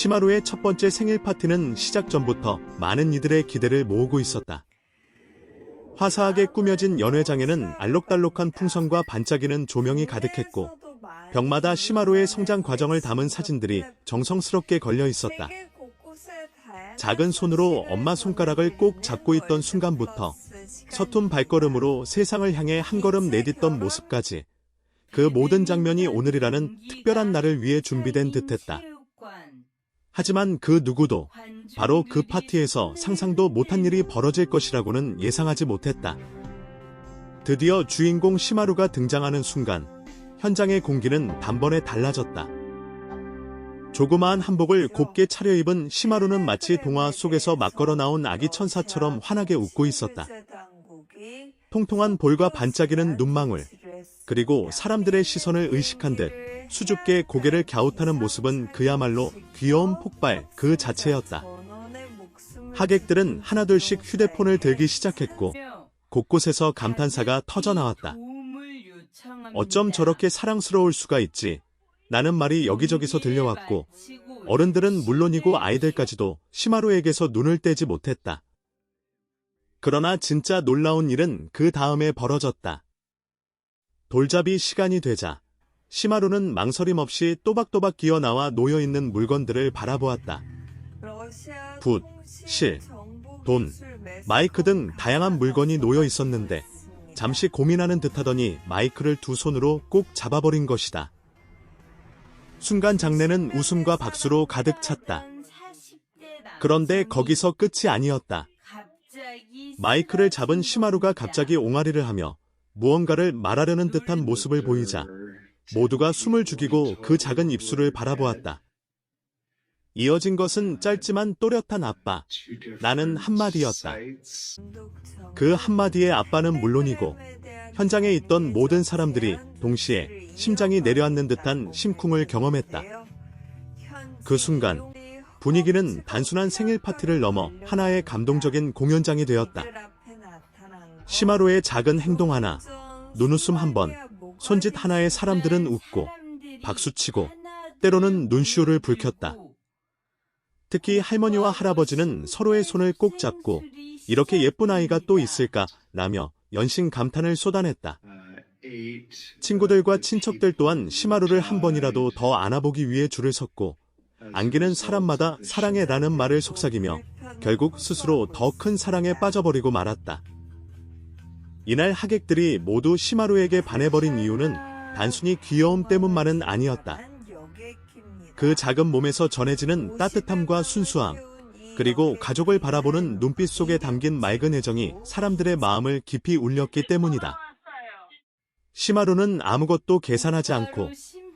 시마루의 첫 번째 생일 파티는 시작 전부터 많은 이들의 기대를 모으고 있었다. 화사하게 꾸며진 연회장에는 알록달록한 풍선과 반짝이는 조명이 가득했고 벽마다 시마루의 성장 과정을 담은 사진들이 정성스럽게 걸려 있었다. 작은 손으로 엄마 손가락을 꼭 잡고 있던 순간부터 서툰 발걸음으로 세상을 향해 한 걸음 내딛던 모습까지 그 모든 장면이 오늘이라는 특별한 날을 위해 준비된 듯했다. 하지만 그 누구도 바로 그 파티에서 상상도 못한 일이 벌어질 것이라고는 예상하지 못했다. 드디어 주인공 시마루가 등장하는 순간 현장의 공기는 단번에 달라졌다. 조그마한 한복을 곱게 차려입은 시마루는 마치 동화 속에서 막 걸어 나온 아기 천사처럼 환하게 웃고 있었다. 통통한 볼과 반짝이는 눈망울, 그리고 사람들의 시선을 의식한 듯 수줍게 고개를 갸웃하는 모습은 그야말로 귀여운 폭발 그 자체였다. 하객들은 하나둘씩 휴대폰을 들기 시작했고 곳곳에서 감탄사가 터져나왔다. 어쩜 저렇게 사랑스러울 수가 있지? 라는 말이 여기저기서 들려왔고 어른들은 물론이고 아이들까지도 시마루에게서 눈을 떼지 못했다. 그러나 진짜 놀라운 일은 그 다음에 벌어졌다. 돌잡이 시간이 되자 시마루는 망설임 없이 또박또박 기어나와 놓여있는 물건들을 바라보았다. 붓, 실, 돈, 마이크 등 다양한 물건이 놓여 있었는데 잠시 고민하는 듯하더니 마이크를 두 손으로 꼭 잡아버린 것이다. 순간 장내는 웃음과 박수로 가득 찼다. 그런데 거기서 끝이 아니었다. 마이크를 잡은 시마루가 갑자기 옹알이를 하며 무언가를 말하려는 듯한 모습을 보이자 모두가 숨을 죽이고 그 작은 입술을 바라보았다. 이어진 것은 짧지만 또렷한 아빠, 나는 한마디였다. 그 한마디의 아빠는 물론이고 현장에 있던 모든 사람들이 동시에 심장이 내려앉는 듯한 심쿵을 경험했다. 그 순간 분위기는 단순한 생일 파티를 넘어 하나의 감동적인 공연장이 되었다. 시마루의 작은 행동 하나, 눈웃음 한 번, 손짓 하나에 사람들은 웃고 박수치고 때로는 눈시울을 붉혔다. 특히 할머니와 할아버지는 서로의 손을 꼭 잡고 이렇게 예쁜 아이가 또 있을까 라며 연신 감탄을 쏟아냈다. 친구들과 친척들 또한 시마루를 한 번이라도 더 안아보기 위해 줄을 섰고 안기는 사람마다 사랑해라는 말을 속삭이며 결국 스스로 더 큰 사랑에 빠져버리고 말았다. 이날 하객들이 모두 시마루에게 반해버린 이유는 단순히 귀여움 때문만은 아니었다. 그 작은 몸에서 전해지는 따뜻함과 순수함, 그리고 가족을 바라보는 눈빛 속에 담긴 맑은 애정이 사람들의 마음을 깊이 울렸기 때문이다. 시마루는 아무것도 계산하지 않고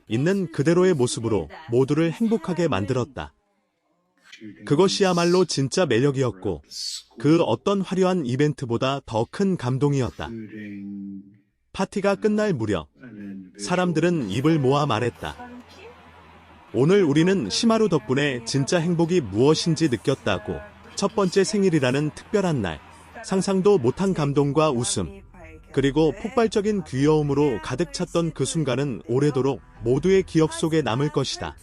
있는 그대로의 모습으로 모두를 행복하게 만들었다. 그것이야말로 진짜 매력이었고 그 어떤 화려한 이벤트보다 더 큰 감동이었다. 파티가 끝날 무렵 사람들은 입을 모아 말했다. 오늘 우리는 시마루 덕분에 진짜 행복이 무엇인지 느꼈다고. 첫 번째 생일이라는 특별한 날, 상상도 못한 감동과 웃음, 그리고 폭발적인 귀여움으로 가득 찼던 그 순간은 오래도록 모두의 기억 속에 남을 것이다.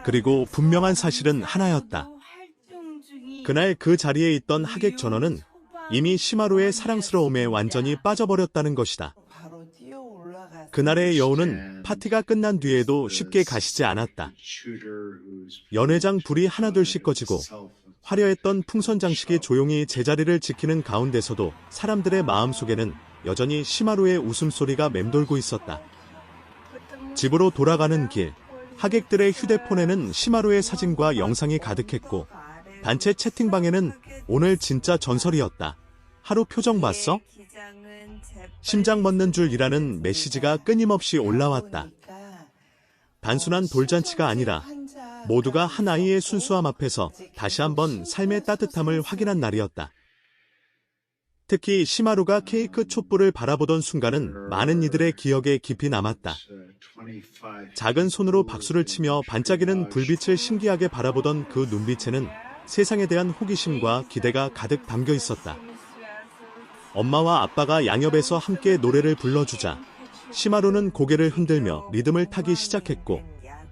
그리고 분명한 사실은 하나였다. 그날 그 자리에 있던 하객 전원은 이미 시마루의 사랑스러움에 완전히 빠져버렸다는 것이다. 그날의 여운은 파티가 끝난 뒤에도 쉽게 가시지 않았다. 연회장 불이 하나둘씩 꺼지고 화려했던 풍선 장식이 조용히 제자리를 지키는 가운데서도 사람들의 마음속에는 여전히 시마루의 웃음소리가 맴돌고 있었다. 집으로 돌아가는 길, 하객들의 휴대폰에는 시마루의 사진과 영상이 가득했고 단체 채팅방에는 오늘 진짜 전설이었다. 하루 표정 봤어? 심장 멎는 줄이라는 메시지가 끊임없이 올라왔다. 단순한 돌잔치가 아니라 모두가 한 아이의 순수함 앞에서 다시 한번 삶의 따뜻함을 확인한 날이었다. 특히 시마루가 케이크 촛불을 바라보던 순간은 많은 이들의 기억에 깊이 남았다. 작은 손으로 박수를 치며 반짝이는 불빛을 신기하게 바라보던 그 눈빛에는 세상에 대한 호기심과 기대가 가득 담겨 있었다. 엄마와 아빠가 양옆에서 함께 노래를 불러주자 시마루는 고개를 흔들며 리듬을 타기 시작했고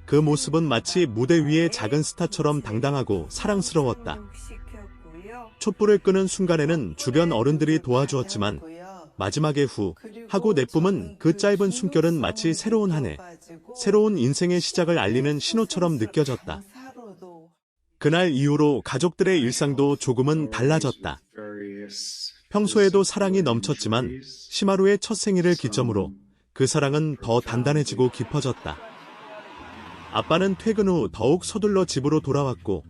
그 모습은 마치 무대 위의 작은 스타처럼 당당하고 사랑스러웠다. 촛불을 끄는 순간에는 주변 어른들이 도와주었지만 마지막에 후 하고 내뿜은 그 짧은 숨결은 마치 새로운 한 해, 새로운 인생의 시작을 알리는 신호처럼 느껴졌다. 그날 이후로 가족들의 일상도 조금은 달라졌다. 평소에도 사랑이 넘쳤지만 시마루의 첫 생일을 기점으로 그 사랑은 더 단단해지고 깊어졌다. 아빠는 퇴근 후 더욱 서둘러 집으로 돌아왔고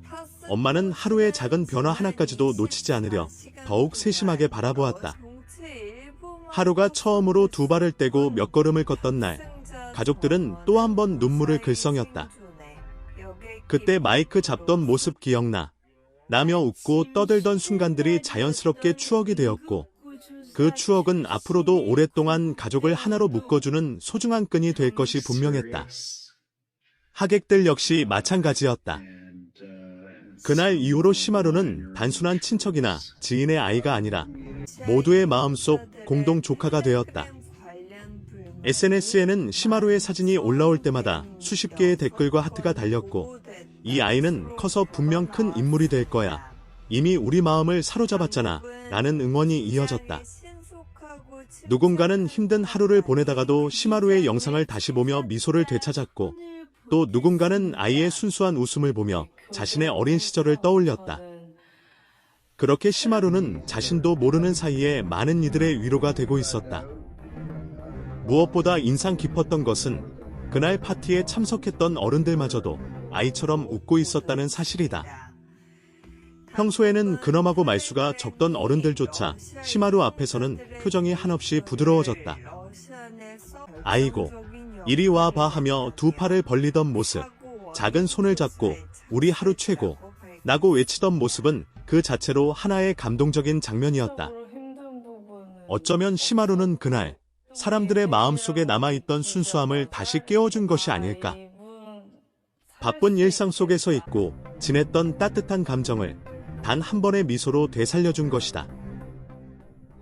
엄마는 하루의 작은 변화 하나까지도 놓치지 않으려 더욱 세심하게 바라보았다. 하루가 처음으로 두 발을 떼고 몇 걸음을 걷던 날, 가족들은 또 한 번 눈물을 글썽였다. 그때 마이크 잡던 모습 기억나? 라며 웃고 떠들던 순간들이 자연스럽게 추억이 되었고, 그 추억은 앞으로도 오랫동안 가족을 하나로 묶어주는 소중한 끈이 될 것이 분명했다. 하객들 역시 마찬가지였다. 그날 이후로 시마루는 단순한 친척이나 지인의 아이가 아니라 모두의 마음속 공동 조카가 되었다. SNS에는 시마루의 사진이 올라올 때마다 수십 개의 댓글과 하트가 달렸고, 이 아이는 커서 분명 큰 인물이 될 거야. 이미 우리 마음을 사로잡았잖아. 라는 응원이 이어졌다. 누군가는 힘든 하루를 보내다가도 시마루의 영상을 다시 보며 미소를 되찾았고, 또 누군가는 아이의 순수한 웃음을 보며 자신의 어린 시절을 떠올렸다. 그렇게 시마루는 자신도 모르는 사이에 많은 이들의 위로가 되고 있었다. 무엇보다 인상 깊었던 것은 그날 파티에 참석했던 어른들마저도 아이처럼 웃고 있었다는 사실이다. 평소에는 근엄하고 말수가 적던 어른들조차 시마루 앞에서는 표정이 한없이 부드러워졌다. 아이고, 이리 와봐 하며 두 팔을 벌리던 모습, 작은 손을 잡고 우리 하루 최고 라고 외치던 모습은 그 자체로 하나의 감동적인 장면이었다. 어쩌면 시마루는 그날 사람들의 마음속에 남아있던 순수함을 다시 깨워준 것이 아닐까. 바쁜 일상 속에서 잊고 지냈던 따뜻한 감정을 단 한 번의 미소로 되살려준 것이다.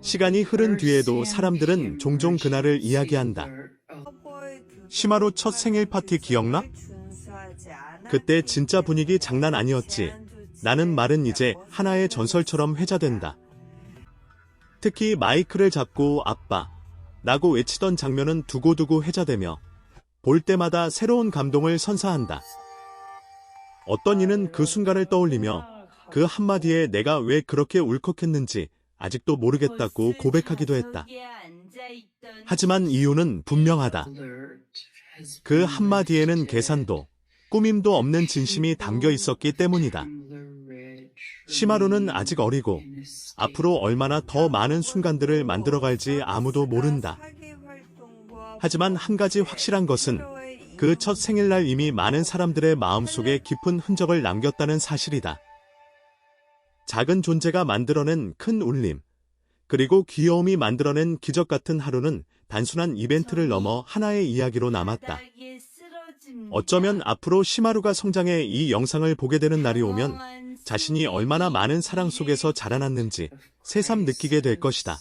시간이 흐른 뒤에도 사람들은 종종 그날을 이야기한다. 시마루 첫 생일 파티 기억나? 그때 진짜 분위기 장난 아니었지. 라는 말은 이제 하나의 전설처럼 회자된다. 특히 마이크를 잡고 아빠 라고 외치던 장면은 두고두고 회자되며 볼 때마다 새로운 감동을 선사한다. 어떤 이는 그 순간을 떠올리며 그 한마디에 내가 왜 그렇게 울컥했는지 아직도 모르겠다고 고백하기도 했다. 하지만 이유는 분명하다. 그 한마디에는 계산도 꾸밈도 없는 진심이 담겨 있었기 때문이다. 시마루는 아직 어리고 앞으로 얼마나 더 많은 순간들을 만들어갈지 아무도 모른다. 하지만 한 가지 확실한 것은 그 첫 생일날 이미 많은 사람들의 마음속에 깊은 흔적을 남겼다는 사실이다. 작은 존재가 만들어낸 큰 울림, 그리고 귀여움이 만들어낸 기적 같은 하루는 단순한 이벤트를 넘어 하나의 이야기로 남았다. 어쩌면 앞으로 시마루가 성장해 이 영상을 보게 되는 날이 오면 자신이 얼마나 많은 사랑 속에서 자라났는지 새삼 느끼게 될 것이다.